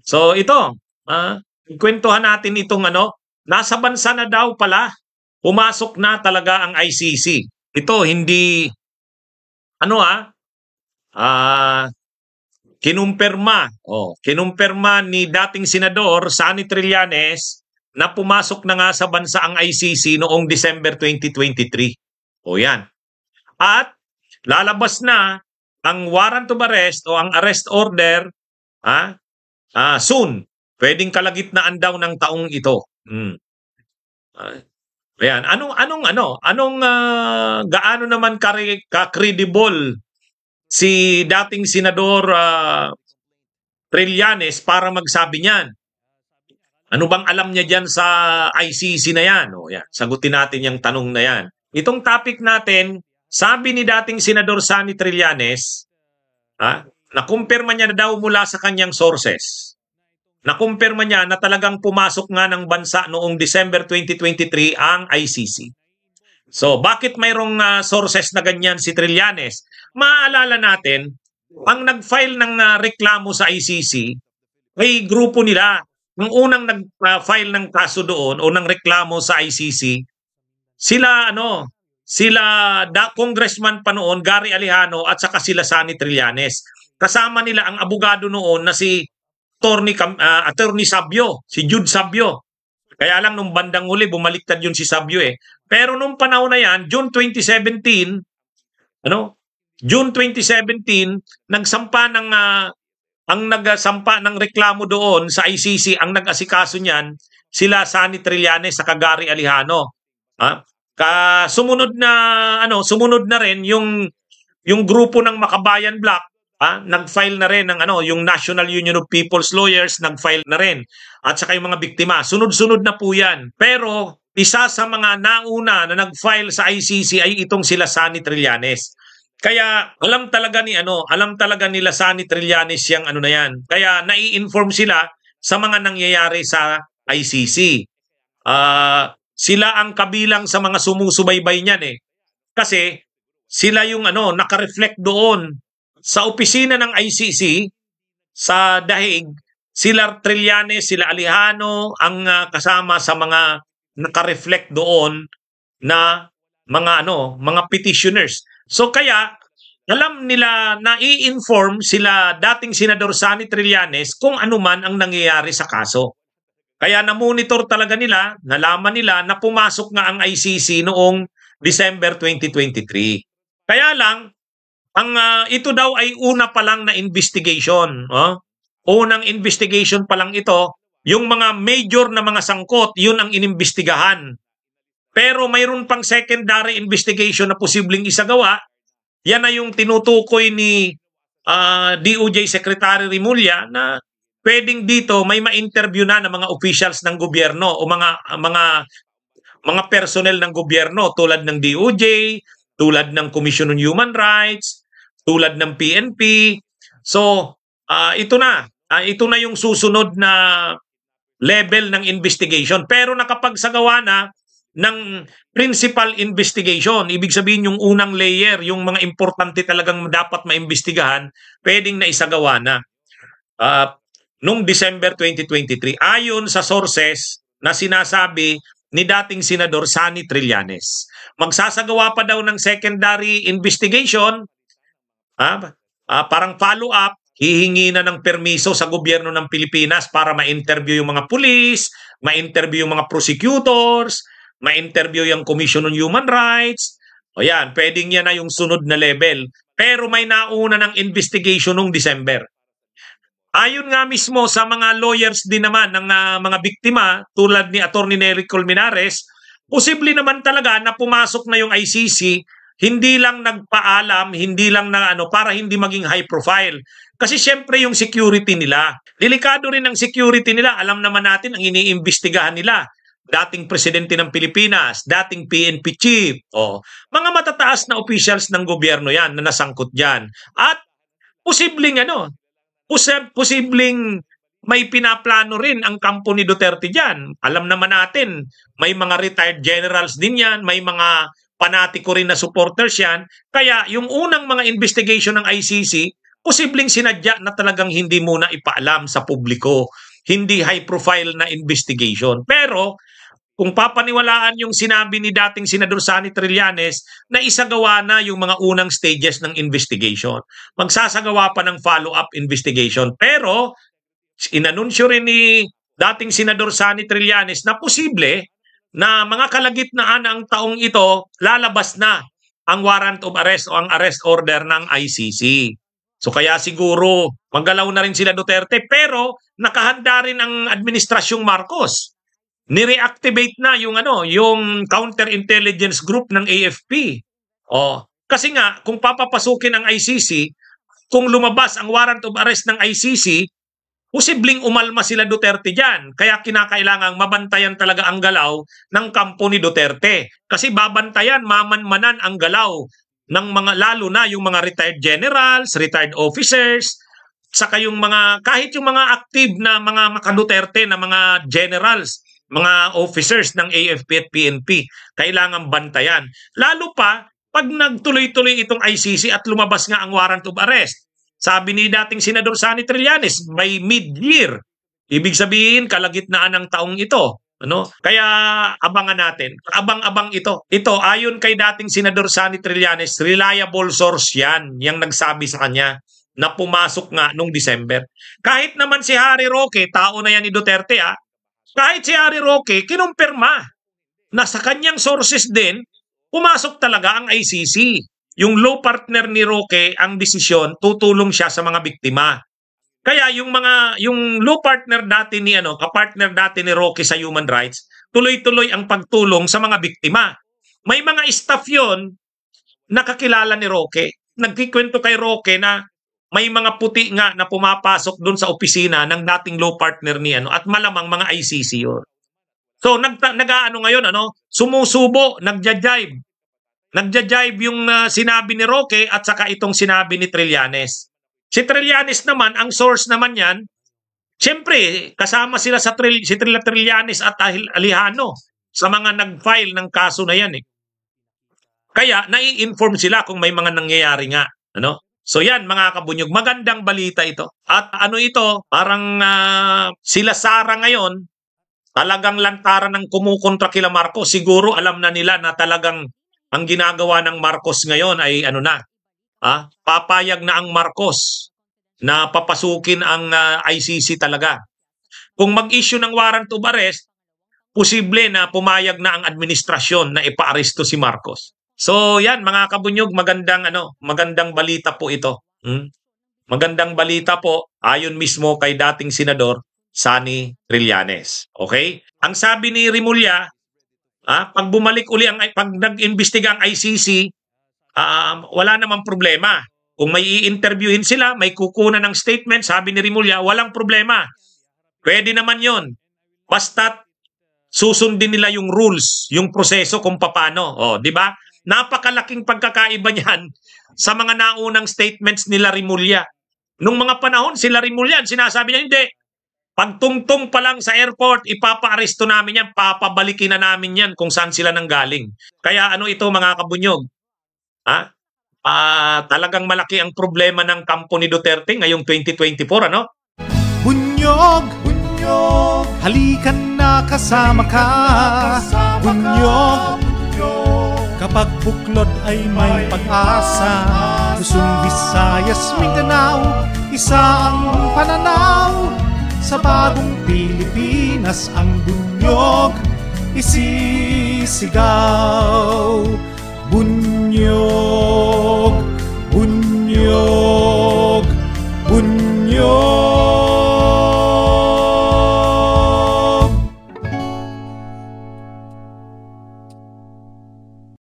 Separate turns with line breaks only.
So ito, kwentuhan natin itong nasa bansa na daw pala, pumasok na talaga ang ICC. Ito hindi, ano ah, kinumpirma ni dating Senador Sani Trillanes na pumasok na nga sa bansa ang ICC noong December 2023. O yan. At lalabas na ang warrant of arrest o ang arrest order soon. Pwedeng kalagitnaan daw ng taong ito. Ayan. Anong gaano naman ka-credible si dating Senador Trillanes para magsabi niyan? Ano bang alam niya diyan sa ICC na yan? O yan, sagutin natin yung tanong na yan. Itong topic natin, sabi ni dating Senador Sani Trillanes, nakumpirma niya na daw mula sa kanyang sources. Nakumpirma niya na talagang pumasok nga ng bansa noong December 2023 ang ICC. So, bakit mayroong sources na ganyan si Trillanes? Maaalala natin, ang nag-file ng reklamo sa ICC ay grupo nila. Nung unang nag-file ng kaso doon o ng reklamo sa ICC, sila Congressman pa noon, Gary Alejano at saka sila Sani Trillanes. Kasama nila ang abogado noon na si Attorney Sabio, si Jude Sabio. Kaya lang nung bandang huli bumaliktad yun si Sabio eh. Pero nung panahon na yan, June 2017, ang nagsampa ng reklamo doon sa ICC, ang nag-asikaso niyan, sila Sani Trillanes sa Gary Alejano. Sumunod na rin yung grupo ng Makabayan Black, nag-file na rin ng yung National Union of People's Lawyers, nag-file na rin. At saka yung mga biktima, sunod-sunod na po yan. Pero isa sa mga nauna na nag-file sa ICC ay itong sila Sani Trillanes. Kaya alam talaga nila Sani Trillanes yang na yan. Kaya nai-inform sila sa mga nangyayari sa ICC. Sila ang kabilang sa mga sumusubaybay niyan eh. Kasi sila yung naka-reflect doon sa opisina ng ICC sa Dahig. Sila Trillanes, sila Alejano ang kasama sa mga naka-reflect doon na mga petitioners. So kaya alam nila na i-inform sila dating Senador Sani Trillanes kung ano man ang nangyayari sa kaso. Kaya na-monitor talaga nila, nalaman nila na pumasok nga ang ICC noong December 2023. Kaya lang, ito daw ay una pa lang na investigation. Unang investigation pa lang ito, yung mga major na mga sangkot, yun ang inimbestigahan. Pero mayroon pang secondary investigation na posibleng isagawa. Yan na yung tinutukoy ni DOJ Secretary Rimulya na pwedeng dito may ma-interview na ng mga officials ng gobyerno o mga personnel ng gobyerno tulad ng DOJ, tulad ng Commission on Human Rights, tulad ng PNP. So, ito na yung susunod na level ng investigation. Pero nakapagsagawa na ng principal investigation. Ibig sabihin yung unang layer, yung mga importante talagang dapat maimbestigahan, pwedeng naisagawa na. Noong December 2023, ayon sa sources na sinasabi ni dating Senador Sani Trillanes. Magsasagawa pa daw ng secondary investigation, parang follow-up, hihingi na ng permiso sa gobyerno ng Pilipinas para ma-interview yung mga pulis, ma-interview yung mga prosecutors, ma-interview yung Commission on Human Rights. O yan, pwedeng yan na yung sunod na level. Pero may nauna ng investigation noong December. Ayon nga mismo sa mga lawyers din naman ng mga biktima tulad ni Attorney Nery Colmenares, posible naman talaga na pumasok na yung ICC, hindi lang nagpaalam, hindi lang para hindi maging high profile. Kasi syempre yung security nila, delikado rin ang security nila. Alam naman natin ang iniimbestigahan nila. Dating presidente ng Pilipinas, dating PNP chief, mga matataas na officials ng gobyerno yan na nasangkot dyan. At posibleng may pinaplano rin ang kampo ni Duterte dyan. Alam naman natin, may mga retired generals din yan, may mga panatiko rin na supporters yan. Kaya yung unang mga investigation ng ICC, posibleng sinadya na talagang hindi muna ipaalam sa publiko, hindi high profile na investigation. Pero kung papaniwalaan yung sinabi ni dating Senador Sani Trillanes na isagawa na yung mga unang stages ng investigation. Magsasagawa pa ng follow-up investigation. Pero inanunsyo rin ni dating Senador Sani Trillanes na posible na mga kalagitnaan ng taong ito lalabas na ang warrant of arrest o ang arrest order ng ICC. So kaya siguro maggalaw na rin sila Duterte, pero nakahanda rin ang administrasyong Marcos. Ni-reactivate na yung counterintelligence group ng AFP. Kasi nga kung papapasukin ang ICC, kung lumabas ang warrant of arrest ng ICC, posibleng umalma sila Duterte diyan. Kaya kinakailangang mabantayan talaga ang galaw ng kampo ni Duterte. Kasi babantayan, mamanmanan ang galaw ng mga, lalo na yung mga retired generals, retired officers, saka yung mga, kahit yung mga active na mga maka-Duterte na mga generals, mga officers ng AFP at PNP, kailangan bantayan. Lalo pa, pag nagtuloy-tuloy itong ICC at lumabas nga ang warrant of arrest. Sabi ni dating Senador Sani Trillanes, by mid-year. Ibig sabihin, kalagitnaan ng taong ito. Kaya abangan natin. Abang-abang ito. Ito, ayon kay dating Senador Sani Trillanes, reliable source yan, yung nagsabi sa kanya na pumasok nga nung December. Kahit naman si Harry Roque, tao na yan ni Duterte, kahit si Harry Roque, kinumpirma na sa kanyang sources din, pumasok talaga ang ICC. Yung law partner ni Roque, ang desisyon, tutulong siya sa mga biktima. Kaya yung law partner dati ni kapartner dati ni Roque sa human rights, tuloy-tuloy ang pagtulong sa mga biktima. May mga staff yon nakakilala ni Roque. Nagkikwento kay Roque na may mga puti nga na pumapasok doon sa opisina ng dating law partner ni at malamang mga ICC yun. So nag-aano ngayon sumusubo, nagja-jibe. Nagja-jibe yung sinabi ni Roque at saka itong sinabi ni Trillanes. Si Trillanes naman, ang source naman yan, siyempre kasama sila si Trillanes at Alejano sa mga nag-file ng kaso na yan. Kaya nai-inform sila kung may mga nangyayari nga. So yan mga kabunyog, magandang balita ito. At ito, parang sila Sara ngayon, talagang lantaran ng kumukontra kila Marcos. Siguro alam na nila na talagang ang ginagawa ng Marcos ngayon ay papayag na ang Marcos na papasukin ang ICC talaga. Kung mag-issue ng warrant of arrest, posible na pumayag na ang administrasyon na ipa-aresto si Marcos. So yan mga kabunyog, magandang balita po ito. Magandang balita po ayon mismo kay dating Senador Sani Trillanes. Okay? Ang sabi ni Rimulya, pag bumalik uli pag nag-imbestiga ang ICC, wala namang problema. Kung may i-interviewin sila, may kukunan ng statement, sabi ni Rimulya, walang problema. Pwede naman yon. Basta't susundin nila yung rules, yung proseso kung paano. Di ba? Napakalaking pagkakaiba niyan sa mga naunang statements nila Rimulya. Nung mga panahon, sila Rimulya, sinasabi niya, hindi. Pagtungtong pa lang sa airport, ipapa-aresto namin yan, papabalikin na namin yan kung saan sila nanggaling. Kaya ito mga kabunyog? Talagang malaki ang problema ng kampo ni Duterte ngayong 2024,
Bunyog, bunyog, halikan na kasama ka. Bunyog, kapag buklod ay may pag-asa. Luzon, Visayas, Mindanao, isa ang pananaw. Sa bagong Pilipinas ang bunyog isisigaw. Bunyog.